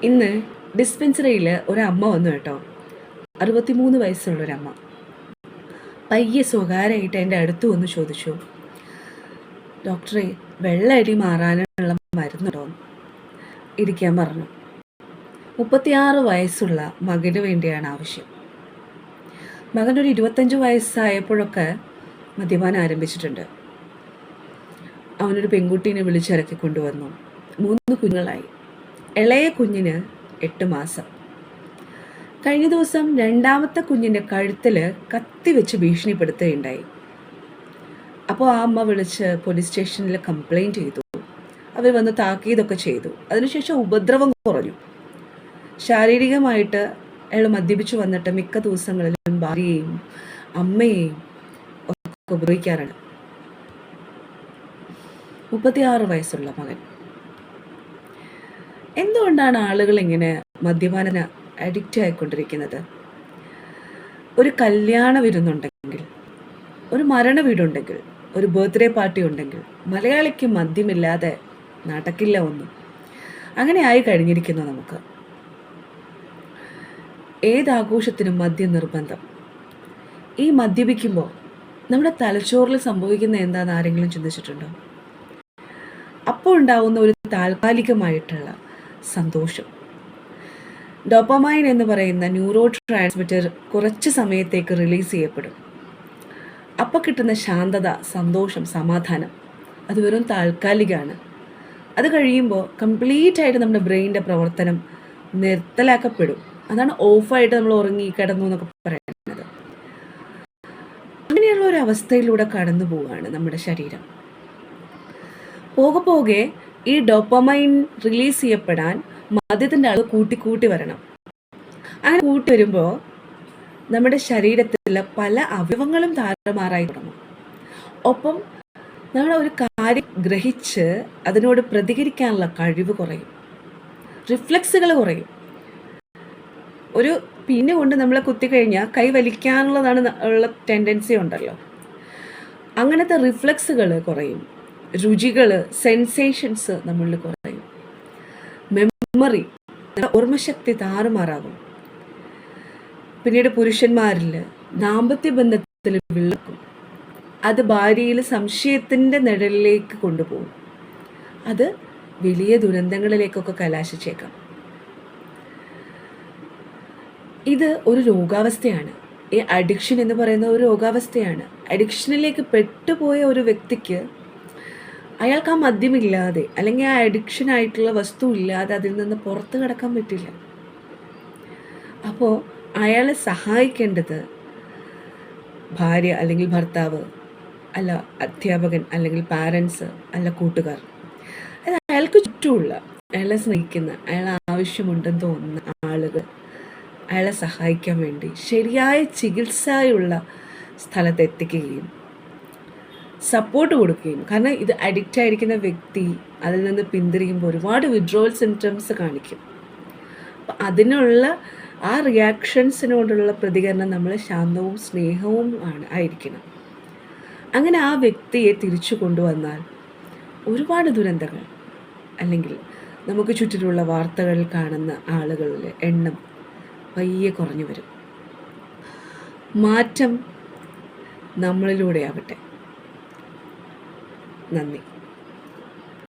ഇന്ന് ഡിസ്പെൻസറിയിൽ ഒരമ്മ വന്നു കേട്ടോ. 63 വയസ്സുള്ളൊരമ്മ. പയ്യെ സ്വകാര്യമായിട്ട് എൻ്റെ അടുത്ത് വന്ന് ചോദിച്ചു, ഡോക്ടറെ, വെള്ളയടി മാറാനുള്ള മരുന്നുണ്ടോ? ഇരിക്കാൻ പറഞ്ഞു. 36 വയസ്സുള്ള മകന് വേണ്ടിയാണ് ആവശ്യം. മകനൊരു 25 വയസ്സായപ്പോഴൊക്കെ മദ്യപാനം ആരംഭിച്ചിട്ടുണ്ട്. അവനൊരു പെൺകുട്ടീനെ വിളിച്ചിറക്കി കൊണ്ടുവന്നു. 3 കുഞ്ഞുങ്ങളായി. ഇളയ കുഞ്ഞിന് 8 മാസം. കഴിഞ്ഞ ദിവസം രണ്ടാമത്തെ കുഞ്ഞിൻ്റെ കഴുത്തിൽ കത്തി വെച്ച് ഭീഷണിപ്പെടുത്തുകയുണ്ടായി. അപ്പോൾ ആ അമ്മ വിളിച്ച് പോലീസ് സ്റ്റേഷനിൽ കംപ്ലൈൻറ്റ് ചെയ്തു. അവർ വന്ന് താക്കീതൊക്കെ ചെയ്തു. അതിനുശേഷം ഉപദ്രവം കുറഞ്ഞു. ശാരീരികമായിട്ട് അയാൾ മദ്യപിച്ചു വന്നിട്ട് മിക്ക ദിവസങ്ങളിലും ഭാര്യയെയും അമ്മയെയും ഒക്കെ ഉപദ്രവിക്കാറുണ്ട്. 36 വയസ്സുള്ള മകൻ. എന്തുകൊണ്ടാണ് ആളുകൾ ഇങ്ങനെ മദ്യപാന അഡിക്റ്റ് ആയിക്കൊണ്ടിരിക്കുന്നത്? ഒരു കല്യാണ വിരുന്നുണ്ടെങ്കിൽ, ഒരു മരണ വീടുണ്ടെങ്കിൽ, ഒരു ബർത്ത്ഡേ പാർട്ടി ഉണ്ടെങ്കിൽ മലയാളിക്ക് മദ്യമില്ലാതെ നടക്കില്ല ഒന്നും. അങ്ങനെ ആയി കഴിഞ്ഞിരിക്കുന്നു നമുക്ക്. ഏതാഘോഷത്തിനും മദ്യം നിർബന്ധം. ഈ മദ്യപിക്കുമ്പോൾ നമ്മുടെ തലച്ചോറിൽ സംഭവിക്കുന്ന എന്താണെന്ന് ആരെങ്കിലും ചിന്തിച്ചിട്ടുണ്ടോ? അപ്പോൾ ഉണ്ടാവുന്ന ഒരു താൽക്കാലികമായിട്ടുള്ള സന്തോഷം. ഡോപ്പമൈൻ എന്ന് പറയുന്ന ന്യൂറോ ട്രാൻസ്മിറ്റർ കുറച്ച് സമയത്തേക്ക് റിലീസ് ചെയ്യപ്പെടും. അപ്പോൾ കിട്ടുന്ന ശാന്തത, സന്തോഷം, സമാധാനം അത് വെറും താൽക്കാലികമാണ്. അത് കഴിയുമ്പോൾ കംപ്ലീറ്റ് ആയിട്ട് നമ്മുടെ ബ്രെയിനിൻ്റെ പ്രവർത്തനം നിർത്തലാക്കപ്പെടും. അതാണ് ഓഫായിട്ട് നമ്മൾ ഉറങ്ങി കിടന്നു എന്നൊക്കെ പറയുന്നത്. അങ്ങനെയുള്ള ഒരു അവസ്ഥയിലൂടെ കടന്നു പോവുകയാണ് നമ്മുടെ ശരീരം. പോകെ ഈ ഡോപ്പമൈൻ റിലീസ് ചെയ്യപ്പെടാൻ മദ്യത്തിൻ്റെ അളവ് കൂട്ടി വരണം. അങ്ങനെ കൂട്ടി വരുമ്പോൾ നമ്മുടെ ശരീരത്തിലെ പല അവയവങ്ങളും താറുമാറായി തുടങ്ങും. ഒപ്പം നമ്മൾ ഒരു കാര്യം ഗ്രഹിച്ച് അതിനോട് പ്രതികരിക്കാനുള്ള കഴിവ് കുറയും, റിഫ്ലക്സുകൾ കുറയും. ഒരു പിന്നെ കൊണ്ട് നമ്മളെ കുത്തിക്കഴിഞ്ഞാൽ കൈ വലിക്കാനുള്ളതാണ് ഉള്ള ടെൻഡൻസി ഉണ്ടല്ലോ, അങ്ങനത്തെ റിഫ്ലക്സുകൾ കുറയും. രുചികൾ, സെൻസേഷൻസ് നമ്മളിൽ കുറയും. മെമ്മറി, ഓർമ്മശക്തി താറുമാറാകും. പിന്നീട് പുരുഷന്മാരിൽ ദാമ്പത്യ ബന്ധത്തിൽ വിളക്കും. അത് ഭാര്യയിൽ സംശയത്തിൻ്റെ നിഴലിലേക്ക് കൊണ്ടുപോകും. അത് വലിയ ദുരന്തങ്ങളിലേക്കൊക്കെ കലാശിച്ചേക്കാം. ഇത് ഒരു രോഗാവസ്ഥയാണ്. ഈ അഡിക്ഷൻ എന്ന് പറയുന്ന ഒരു രോഗാവസ്ഥയാണ്. അഡിക്ഷനിലേക്ക് പെട്ടുപോയ ഒരു വ്യക്തിക്ക് അയാൾക്ക് ആ മദ്യമില്ലാതെ അല്ലെങ്കിൽ ആ അഡിക്ഷനായിട്ടുള്ള വസ്തു ഇല്ലാതെ അതിൽ നിന്ന് പുറത്ത് കടക്കാൻ പറ്റില്ല. അപ്പോൾ അയാളെ സഹായിക്കേണ്ടത് ഭാര്യ അല്ലെങ്കിൽ ഭർത്താവ്, അല്ല അധ്യാപകൻ അല്ലെങ്കിൽ പാരൻസ്, അല്ല കൂട്ടുകാർ. അത് അയാൾക്ക് ചുറ്റുമുള്ള, അയാളെ സ്നേഹിക്കുന്ന, അയാളെ ആവശ്യമുണ്ടെന്ന് തോന്നുന്ന ആളുകൾ അയാളെ സഹായിക്കാൻ വേണ്ടി ശരിയായ ചികിത്സയുള്ള സ്ഥലത്ത് എത്തിക്കുകയും സപ്പോർട്ട് കൊടുക്കുകയും. കാരണം ഇത് അഡിക്റ്റ് ആയിരിക്കുന്ന വ്യക്തി അതിൽ നിന്ന് പിന്തിരിയുമ്പോൾ ഒരുപാട് വിഡ്രോവൽ സിംറ്റംസ് കാണിക്കും. അപ്പം അതിനുള്ള ആ റിയാക്ഷൻസിനോടുള്ള പ്രതികരണം നമ്മൾ ശാന്തവും സ്നേഹവും ആയിരിക്കണം. അങ്ങനെ ആ വ്യക്തിയെ തിരിച്ചു കൊണ്ടുവന്നാൽ ഒരുപാട് ദുരന്തങ്ങൾ, അല്ലെങ്കിൽ നമുക്ക് ചുറ്റിലുള്ള വാർത്തകളിൽ കാണുന്ന ആളുകളുടെ എണ്ണം പയ്യെ കുറഞ്ഞു വരും. മാറ്റം നമ്മളിലൂടെ ആവട്ടെ. നന്ദി.